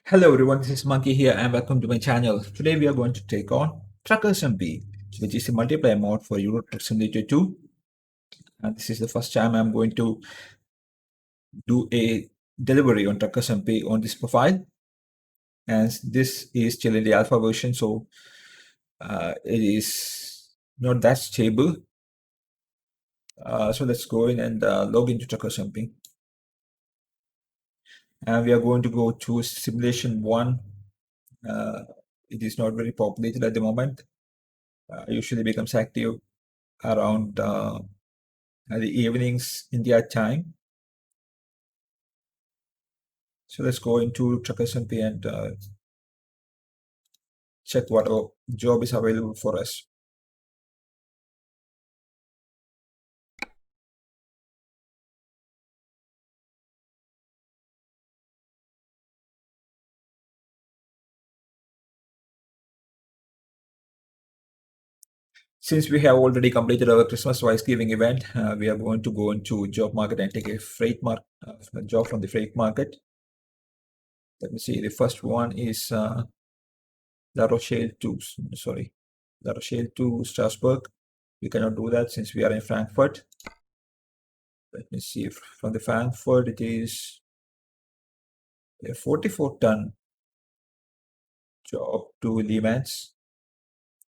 Hello everyone, this is Monkey here and welcome to my channel. Today we are going to take on TruckersMP, which is a multiplayer mode for Euro Truck Simulator 2. And this is the first time I'm going to do a delivery on TruckersMP on this profile. And this is still in the alpha version, so it is not that stable. So let's go in and log into TruckersMP. And we are going to go to simulation 1. It is not very populated at the moment. Usually becomes active around the evenings India time. So let's go into TruckersMP and check what job is available for us. Since we have already completed our Christmas Wise Giving event, we are going to go into job market and take a job from the freight market. Let me see. The first one is La Rochelle to Strasbourg. We cannot do that since we are in Frankfurt. Let me see if from the Frankfurt it is a 44-ton job to Le Mans.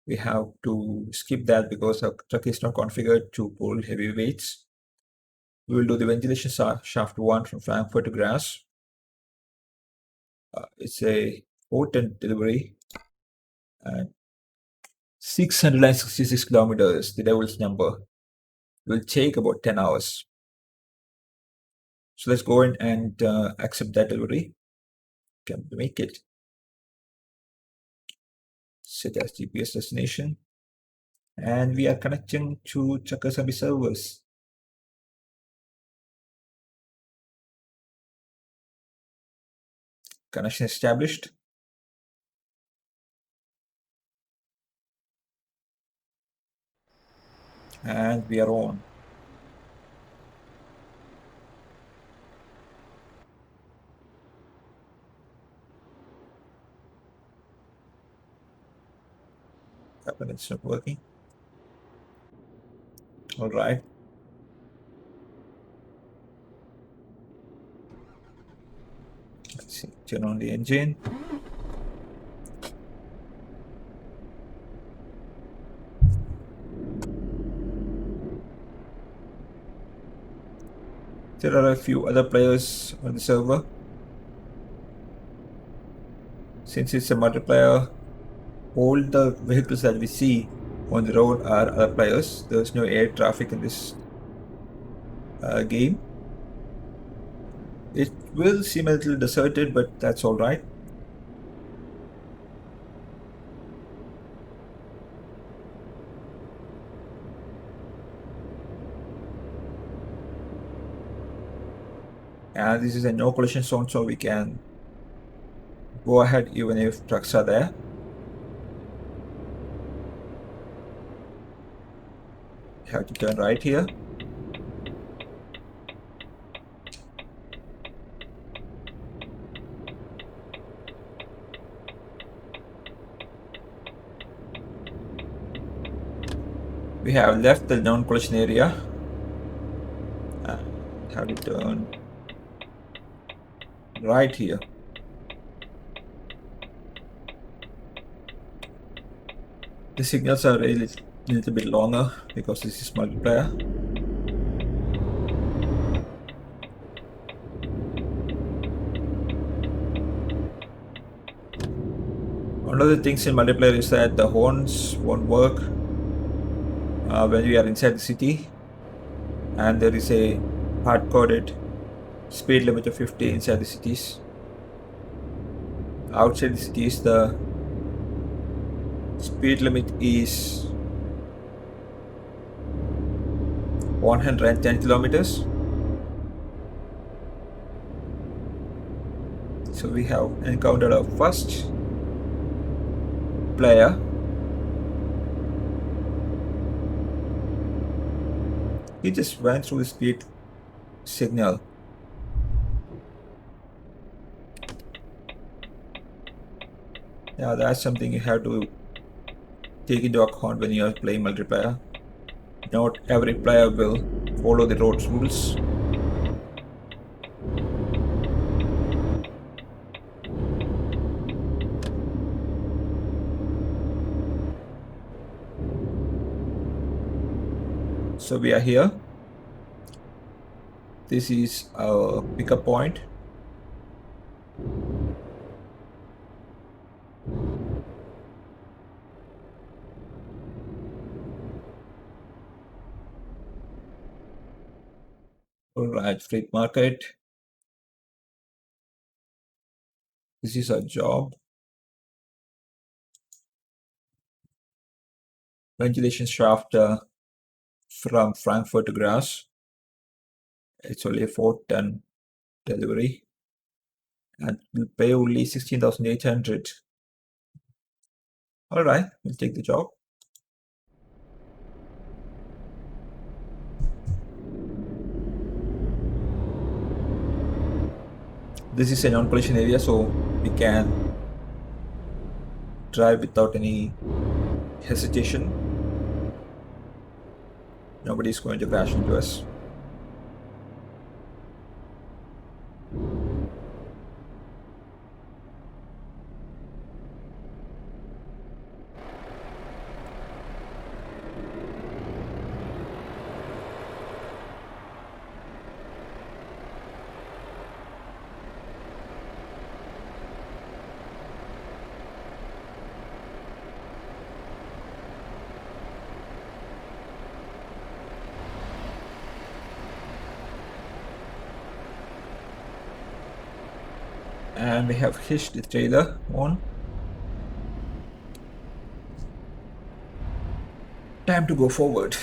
We have to skip that because our truck is not configured to pull heavy weights. We will do the ventilation shaft 1 from Frankfurt to Graz. It's a 4-ton delivery and 666 kilometers, the devil's number. It will take about 10 hours. So let's go in and accept that delivery. Can make it. Set as GPS destination. And we are connecting to TruckersMP servers. Connection established. And we are on. It's not working. All right. Let's see. Turn on the engine. There are a few other players on the server. Since it's a multiplayer, all the vehicles that we see on the road are other players. There's no air traffic in this game. It will seem a little deserted, but that's all right. And this is a no collision zone, so we can go ahead even if trucks are there. You have to turn right here. We have left the non-collision area and have to turn right here. The signals are a little bit longer because this is multiplayer. One of the things in multiplayer is that the horns won't work when we are inside the city, and there is a hard-coded speed limit of 50 inside the cities. outside the cities the speed limit is 110 kilometers. So we have encountered our first player. He just went through the speed signal. Yeah, that's something you have to take into account when you are playing multiplayer. Not every player will follow the road rules. So we are here. This is our pickup point. Alright, freight market. This is our job. Ventilation shaft from Frankfurt to Graz. It's only a 4-ton delivery and we'll pay only 16,800. Alright, we'll take the job. This is a non-collision area, so we can drive without any hesitation. Nobody's going to crash into us. And we have hitched the trailer on. Time to go forward.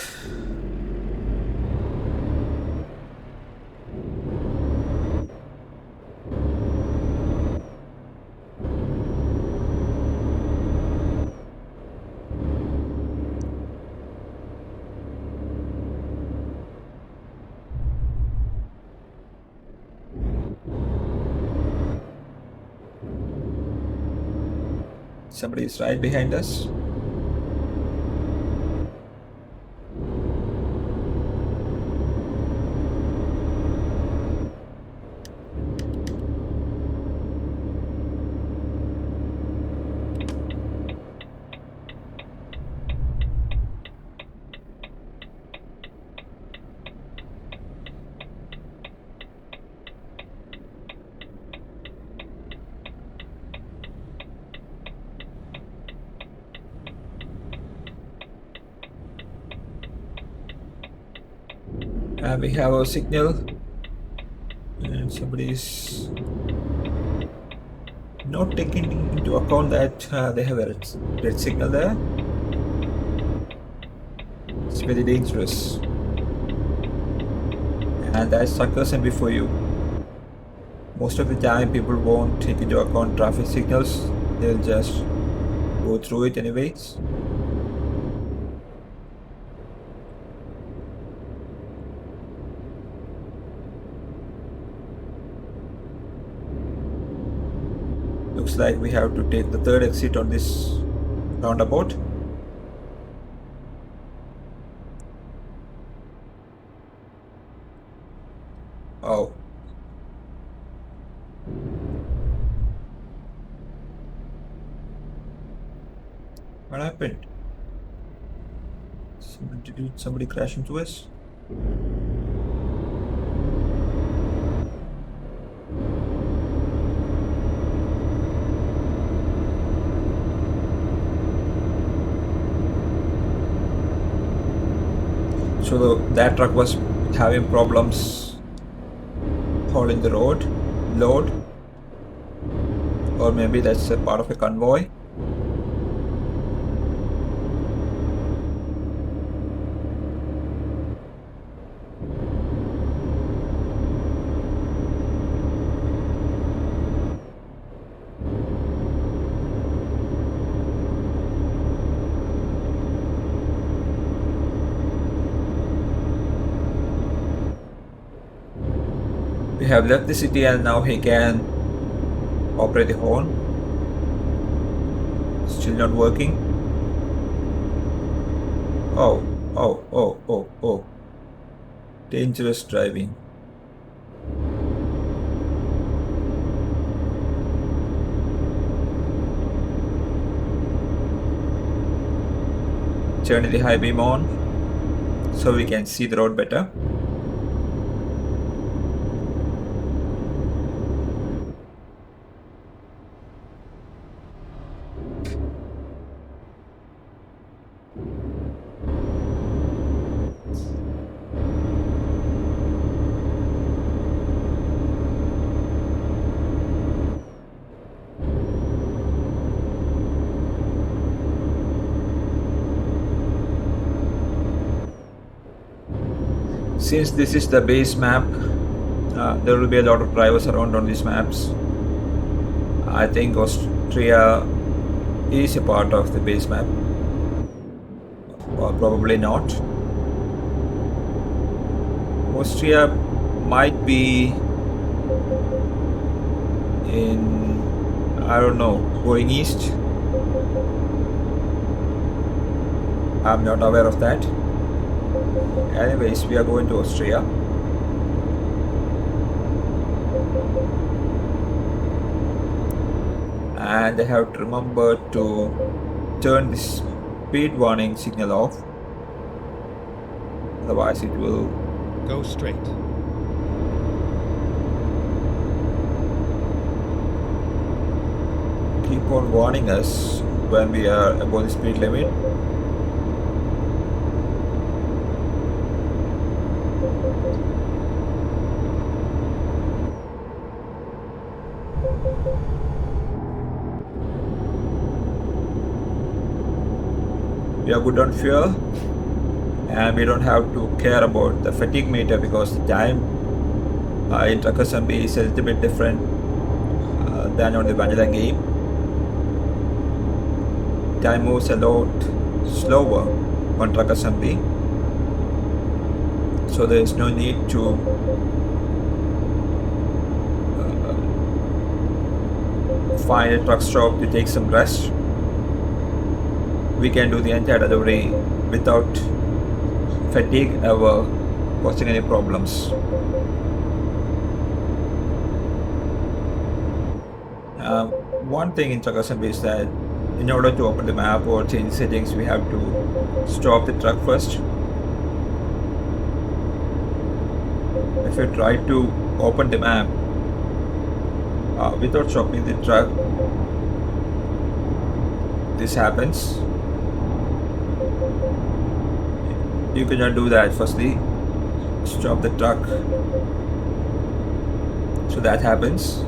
Somebody is right behind us. And we have a signal, and somebody is not taking into account that they have a red signal there. It's very dangerous, and that's TruckersMP for you. Most of the time people won't take into account traffic signals, they'll just go through it anyways. Looks like we have to take the third exit on this roundabout. Oh. What happened? Did somebody crash into us? So that truck was having problems hauling the load. Or maybe that's a part of a convoy. We have left the city and now he can operate the horn. Still not working. Oh, oh, oh, oh, oh. Dangerous driving. Turn the high beam on so we can see the road better. Since this is the base map, there will be a lot of drivers around on these maps. I think Austria is a part of the base map, or probably not. Austria might be in, I don't know, going east. I'm not aware of that. Anyways, we are going to Austria. And I have to remember to turn this speed warning signal off. Otherwise it will go straight. Keep on warning us when we are above the speed limit. We are good on fuel and we don't have to care about the fatigue meter because the time in TruckersMP is a little bit different than on the vanilla game. Time moves a lot slower on TruckersMP, so there is no need to find a truck stop to take some rest. We can do the entire delivery without fatigue ever causing any problems. One thing in TruckersMP is that in order to open the map or change settings, we have to stop the truck first. If you try to open the map without stopping the truck, this happens. You cannot do that. Firstly, stop the truck. So that happens.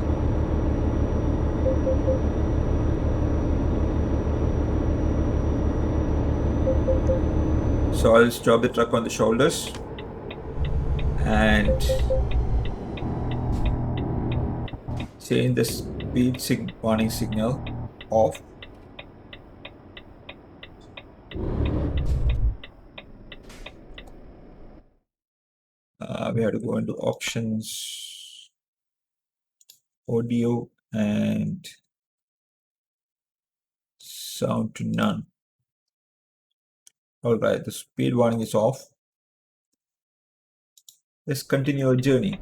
So I'll stop the truck on the shoulders and change the speed warning signal off. We have to go into options, audio and sound to none. Alright, the speed warning is off. Let's continue our journey.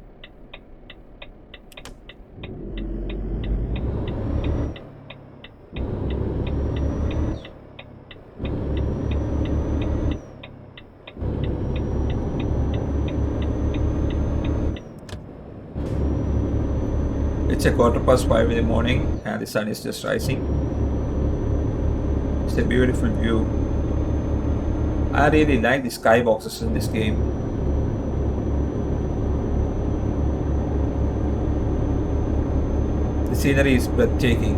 It's a 5:15 in the morning and the sun is just rising. It's a beautiful view. I really like the skyboxes in this game. The scenery is breathtaking.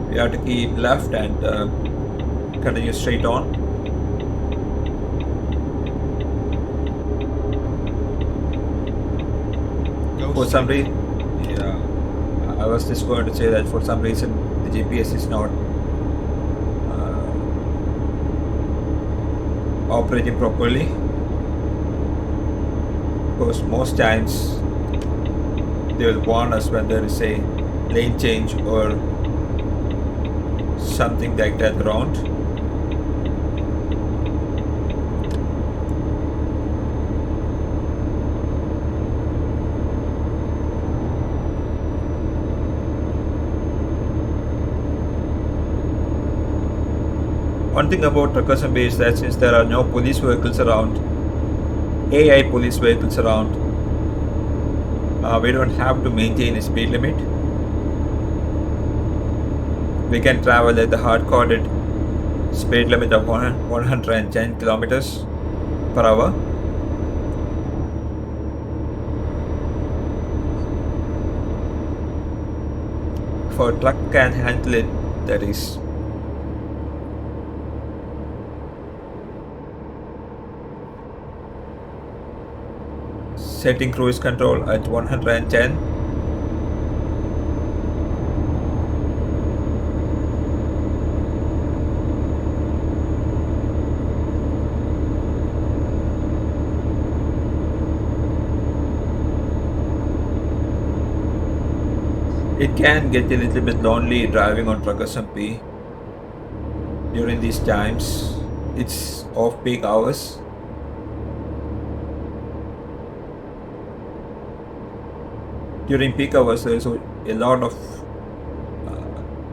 We have to keep left and continue straight on. For some reason, yeah, I was just going to say that for some reason the GPS is not operating properly, because most times they will warn us when there is a lane change or something like that around. One thing about TruckersMP is that since there are no police vehicles around, AI police vehicles around, we don't have to maintain a speed limit. We can travel at the hard-coded speed limit of 110 kilometers per hour. For a truck can handle it, that is. Setting cruise control at 110. It can get a little bit lonely driving on TruckersMP during these times. It's off-peak hours. During peak hours, there is a lot of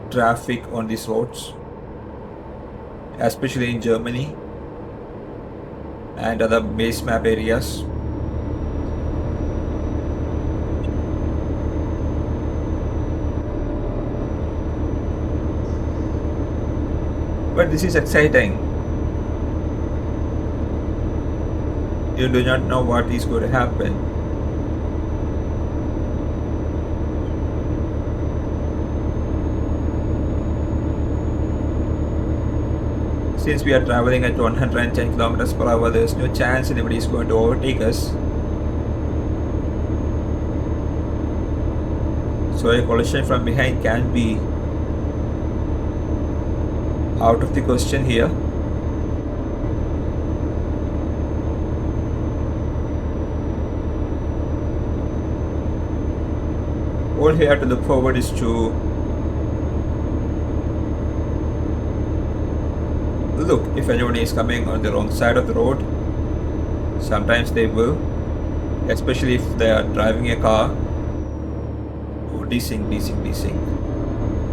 traffic on these roads, especially in Germany and other base map areas. But this is exciting. You do not know what is going to happen. Since we are traveling at 110 kilometers per hour, there is no chance anybody is going to overtake us. So a collision from behind can be out of the question here. All we have to look forward is to look if anybody is coming on the wrong side of the road. Sometimes they will, especially if they are driving a car. Oh, desync.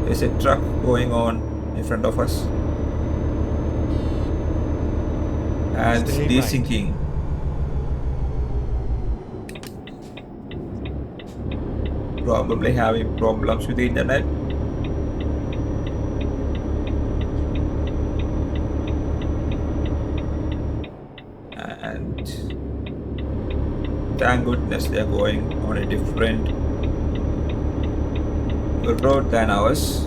There's a truck going on in front of us. And desyncing. Probably having problems with the internet. And thank goodness they are going on a different road than ours.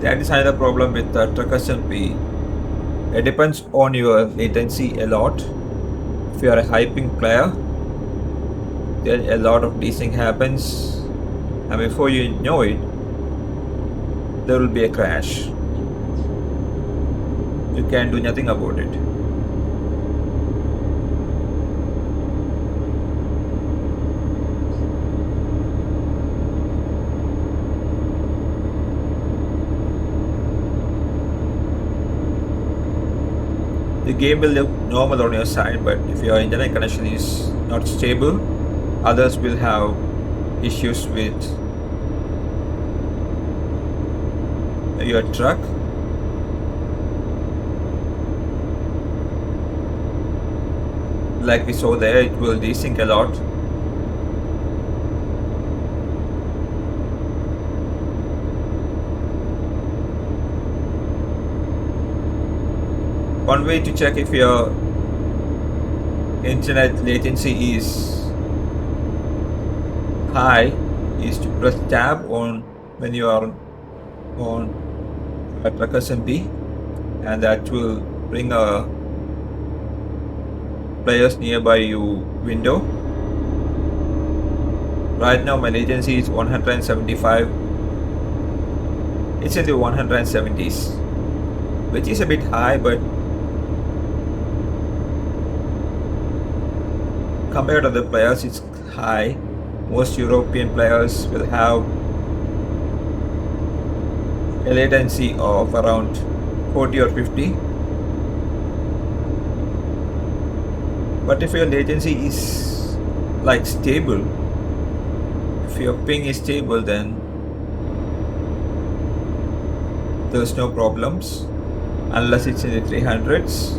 That is another problem with the TruckersMP. It depends on your latency a lot. If you are a high ping player, then a lot of desync happens, and before you know it, there will be a crash. You can do nothing about it. The game will look normal on your side, but if your internet connection is not stable, others will have issues with your truck. Like we saw there, it will desync a lot. One way to check if your internet latency is high is to press tab on when you are on TruckersMP, and that will bring a players nearby you window. Right now my latency is 175. It's in the 170s, which is a bit high, but compared to the players it's high. Most European players will have a latency of around 40 or 50. But if your latency is like stable, if your ping is stable, then there's no problems unless it's in the 300s.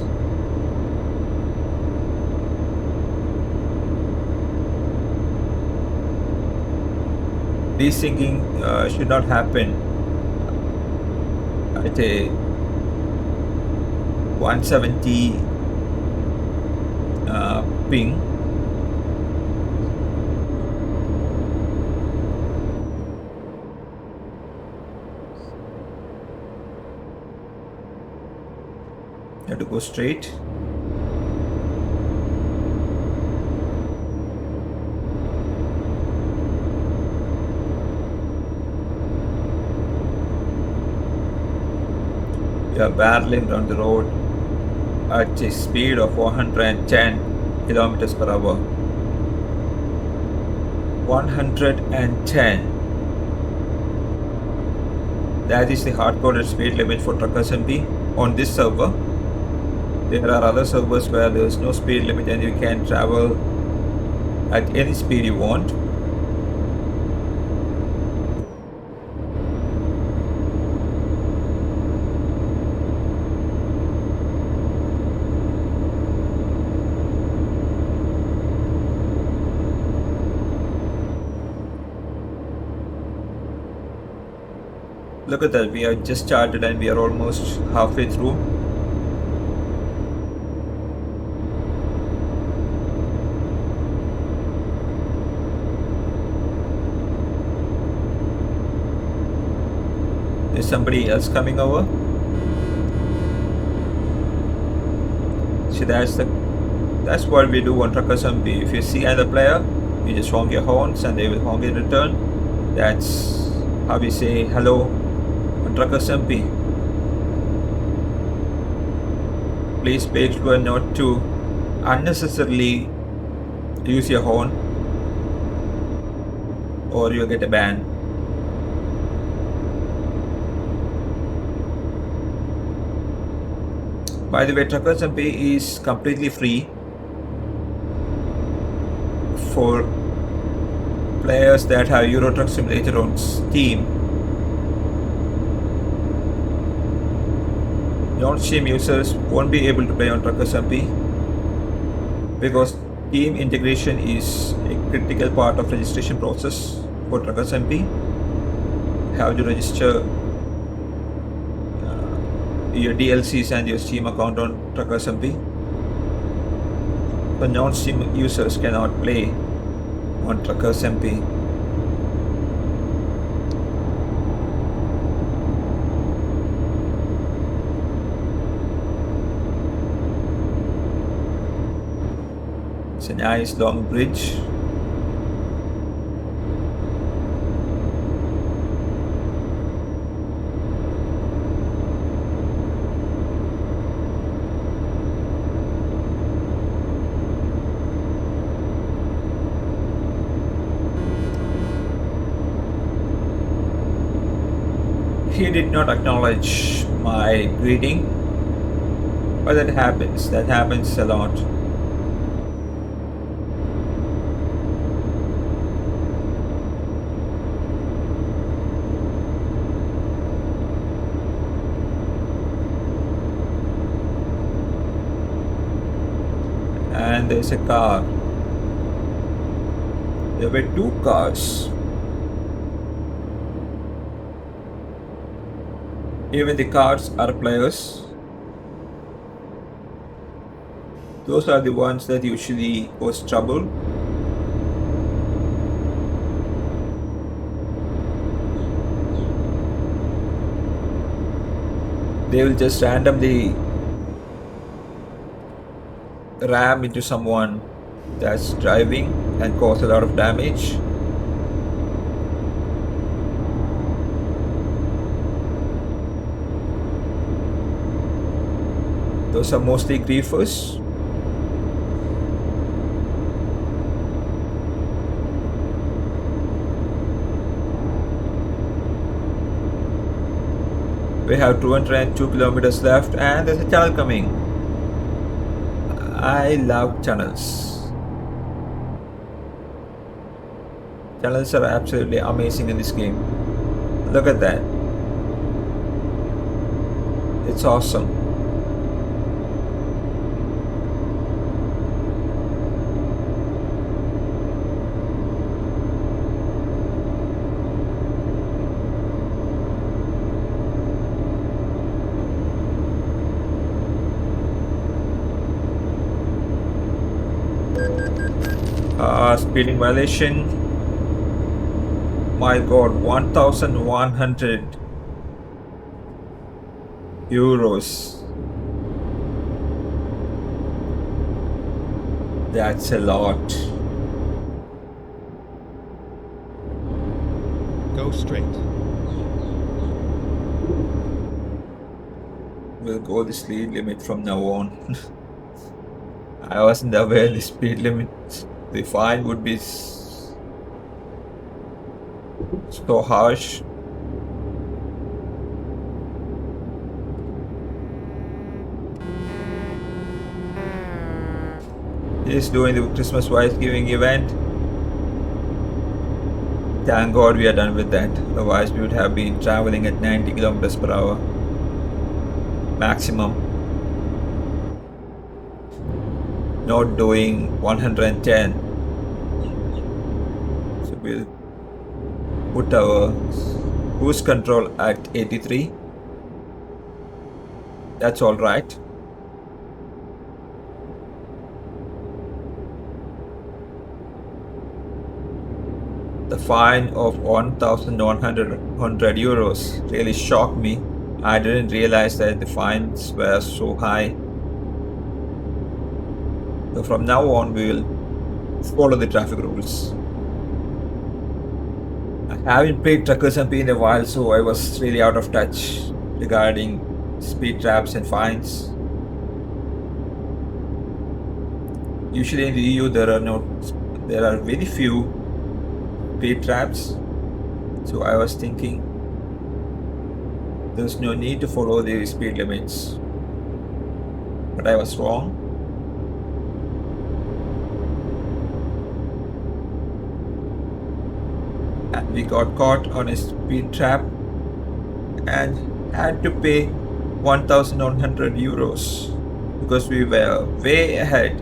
Desyncing should not happen at a 170 ping. You have to go straight. We are barreling down the road at a speed of 110 kilometers per hour. 110. That is the hard-coded speed limit for TruckersMP on this server. There are other servers where there is no speed limit and you can travel at any speed you want. Look at that, we have just started and we are almost halfway through. Is somebody else coming over? See, that's what we do on TruckersMP. If you see another player, you just honk your horns and they will honk in return. That's how we say hello on TruckersMP. Please make sure not to unnecessarily use your horn or you'll get a ban. By the way, TruckersMP is completely free for players that have Euro Truck Simulator on Steam. Non-Steam users won't be able to play on TruckersMP because Steam integration is a critical part of registration process for TruckersMP. You have to register your DLCs and your Steam account on TruckersMP. But non-Steam users cannot play on TruckersMP. It's a nice long bridge. He did not acknowledge my greeting, but that happens a lot. And there's a car. There were two cars. Even the cars are players. Those are the ones that usually cause trouble. They will just randomly ram into someone that's driving and cause a lot of damage. Those are mostly griefers. We have 202 kilometers left and there's a tunnel coming. I love tunnels. Tunnels are absolutely amazing in this game. Look at that. It's awesome. Speeding violation. My god, 1,100 euros. That's a lot. Go straight. We'll go the speed limit from now on. I wasn't aware the speed limit, the fine would be so harsh. He's doing the Christmas Wise Giving event. Thank God we are done with that. Otherwise, we would have been traveling at 90 kilometers per hour maximum. Not doing 110. So we'll put our cruise control at 83. That's all right. The fine of 1,100 euros really shocked me. I didn't realize that the fines were so high. So from now on, we will follow the traffic rules. I haven't played TruckersMP in a while, so I was really out of touch regarding speed traps and fines. Usually in the EU, there are very few speed traps. So I was thinking there's no need to follow the speed limits, but I was wrong. And we got caught on a speed trap and had to pay 1,100 euros because we were way ahead,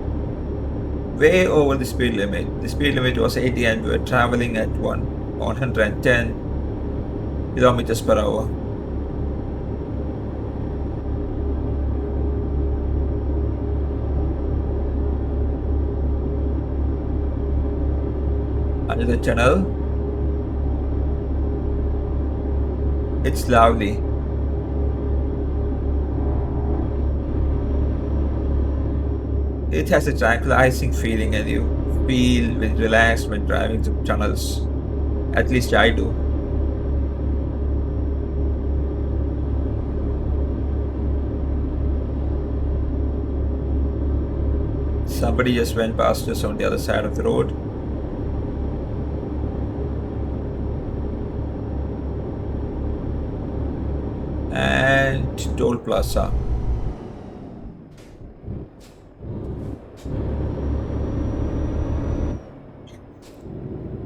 way over the speed limit. The speed limit was 80 and we were traveling at 110 kilometers per hour. Under the tunnel, it's lovely. It has a tranquilizing feeling and you feel very relaxed when driving through tunnels. At least I do. Somebody just went past us on the other side of the road. And toll plaza.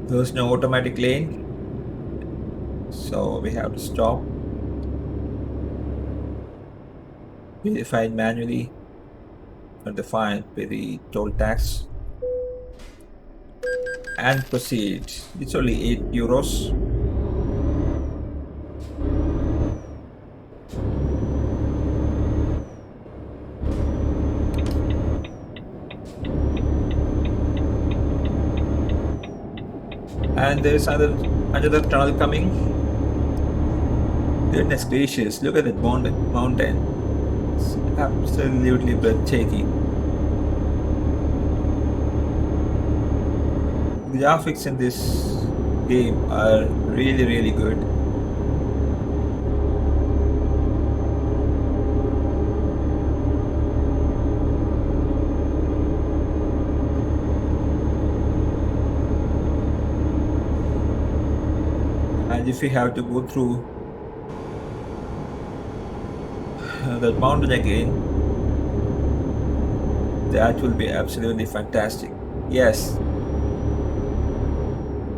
There's no automatic lane, so we have to stop. Be defined manually or defined by the toll tax and proceed. It's only 8 euros. And there's another tunnel coming. Goodness gracious, look at that mountain. It's absolutely breathtaking. The graphics in this game are really good. And if we have to go through that mountain again, that will be absolutely fantastic. Yes,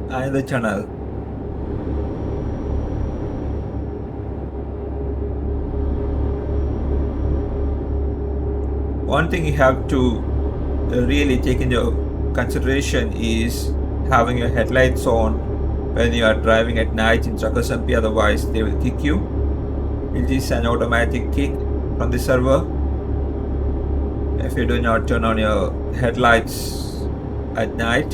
another tunnel. One thing you have to really take into consideration is having your headlights on when you are driving at night in TruckersMP, otherwise they will kick you. It is an automatic kick from the server if you do not turn on your headlights at night.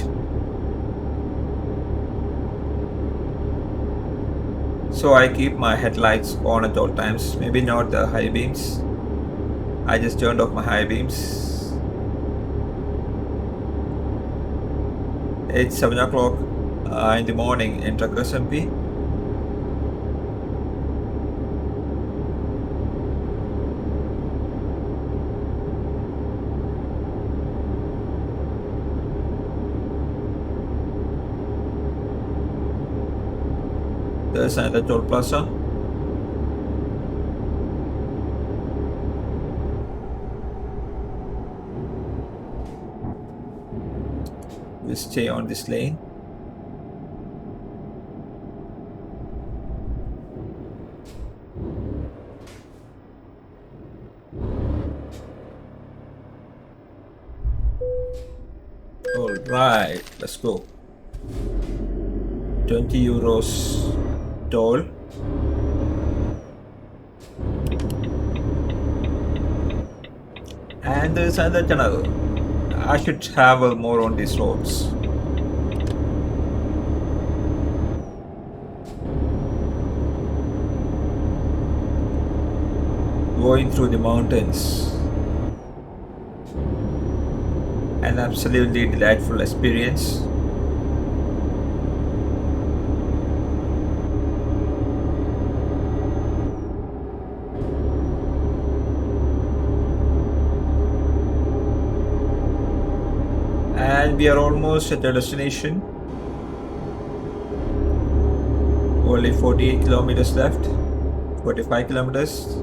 So I keep my headlights on at all times, maybe not the high beams. I just turned off my high beams. It's 7 o'clock in the morning in TruckersMP. There's another toll plaza. We'll stay on this lane. All right, let's go. 20 euros toll. And there's another tunnel. I should travel more on these roads. Going through the mountains. An absolutely delightful experience. And we are almost at the destination. Only 48 kilometers left. 45 kilometers.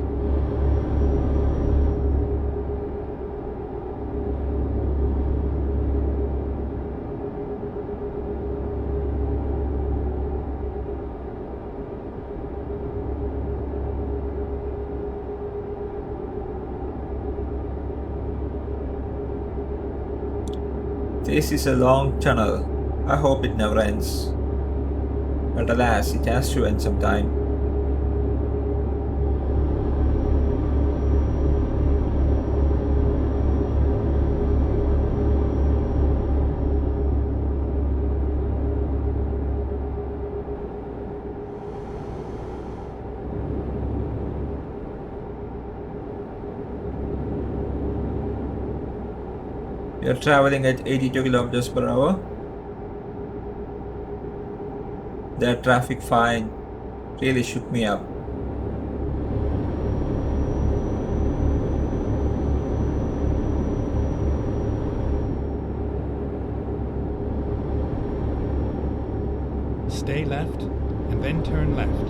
This is a long tunnel. I hope it never ends. But alas, it has to end sometime. We are traveling at 82 kilometers per hour. That traffic fine really shook me up. Stay left and then turn left.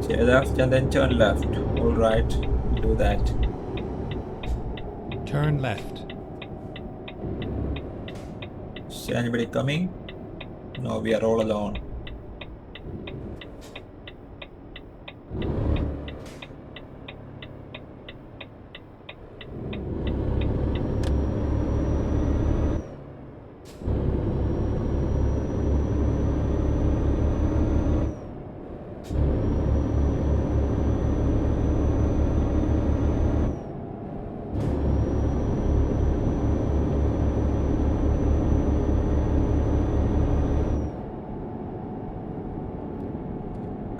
Stay left and then turn left. Alright, do that. Turn left. Is anybody coming? No, we are all alone.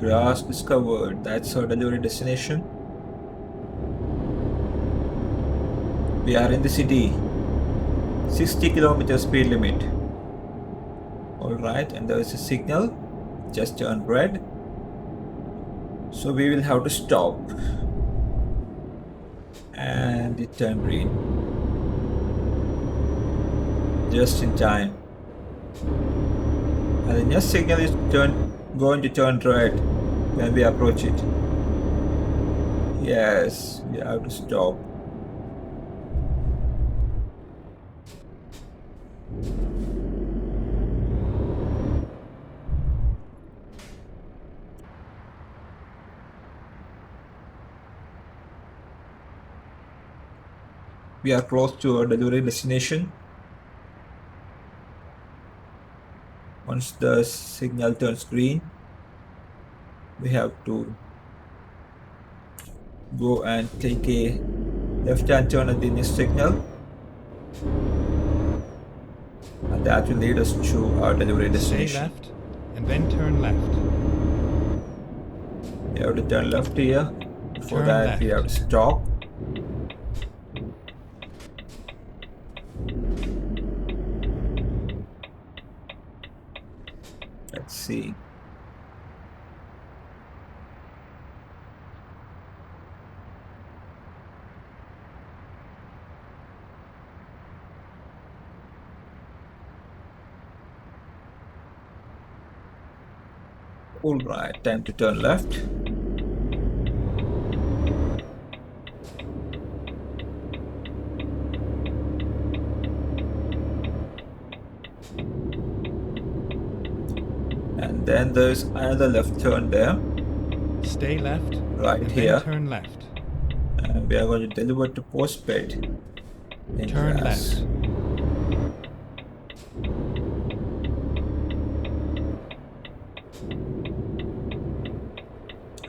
Graz discovered. That's our delivery destination. We are in the city. 60 kilometers speed limit. Alright, and there is a signal. Just turned red. So we will have to stop. And it turned green. Just in time. And the next signal is going to turn red when we approach it. Yes, we have to stop. We are close to our delivery destination. Once the signal turns green, we have to go and take a left-hand turn at the next signal, and that will lead us to our delivery destination. Stay left and then turn left. We have to turn left here. Before Turn that, left. we have to stop. Let's see. All right, time to turn left. And then there's another left turn there, Stay left right and here. then turn left. And we are going to deliver to postpaid in Turn Graz. left.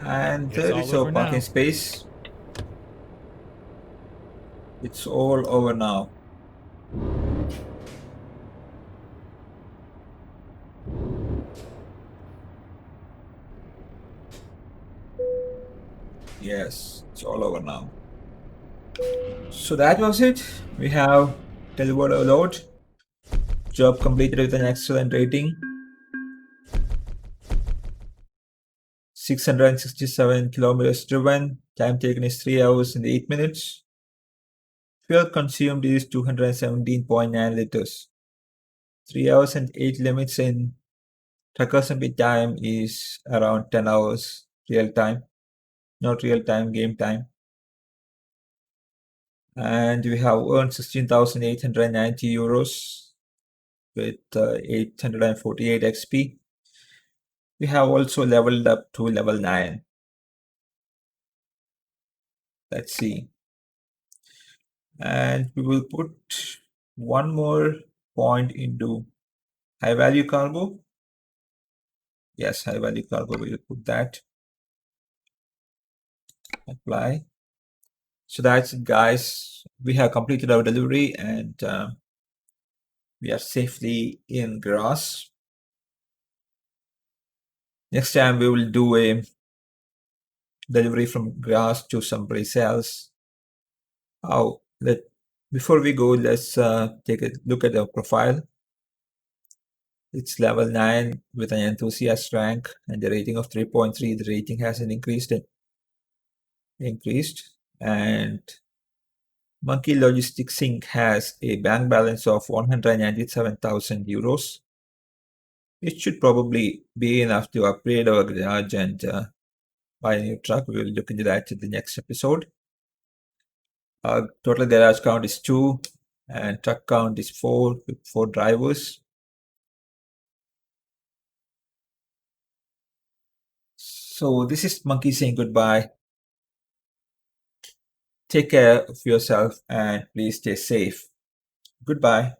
And It's there all is our over parking now. space. It's all over now. Yes, it's all over now. So that was it. We have delivered a load. Job completed with an excellent rating. 667 kilometers driven. Time taken is 3 hours and 8 minutes. Fuel consumed is 217.9 liters. 3 hours and 8 minutes in TruckersMP time is around 10 hours real time. Not real time, game time. And we have earned 16,890 euros with 848 XP. We have also leveled up to level 9. Let's see. And we will put one more point into high value cargo. Yes, high value cargo, we will put that. Apply. So that's it, guys. We have completed our delivery and we are safely in Graz. Next time we will do a delivery from Graz to someplace else. Before we go, let's take a look at the profile. It's level 9 with an enthusiast rank and the rating of 3.3. The rating hasn't increased. And Monkey Logistics Sync has a bank balance of 197,000 euros. It should probably be enough to upgrade our garage and buy a new truck. We will look into that in the next episode. Our total garage count is 2 and truck count is 4 with 4 drivers. So this is Monkey saying goodbye. Take care of yourself and please stay safe. Goodbye.